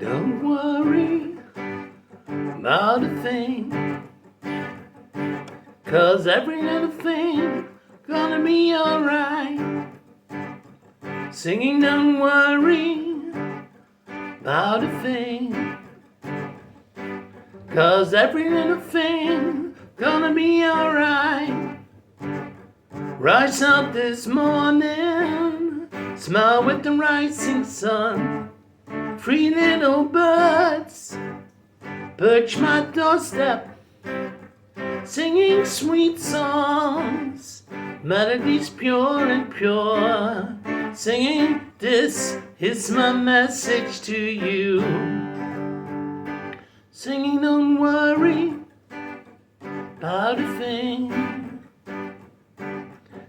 Don't worry about a thing, 'cause every little thing gonna be alright. Singing, don't worry about a thing, 'cause every little thing gonna be alright. Rise up this morning, smile with the rising sun. 3 little birds perch my doorstep, singing sweet songs, melodies pure and pure. Singing, this is my message to you. Singing, don't worry about a thing,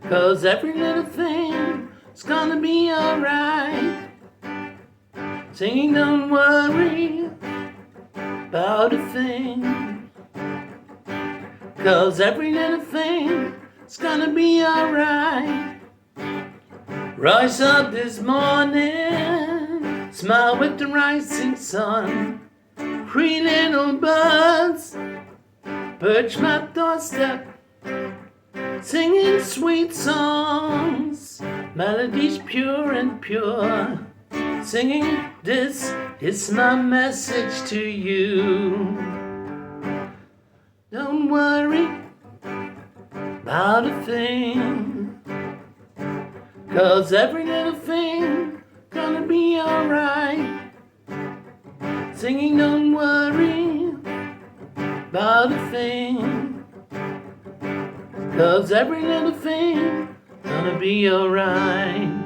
'cause every little thing is gonna be alright. Singing, don't worry about a thing, 'cause every little thing is gonna be alright. Rise up this morning, smile with the rising sun. 3 little birds perch my doorstep, singing sweet songs, melodies pure and pure. Singing, this is my message to you. Don't worry about a thing, 'cause every little thing gonna be alright. Singing, don't worry about a thing, 'cause every little thing gonna be alright.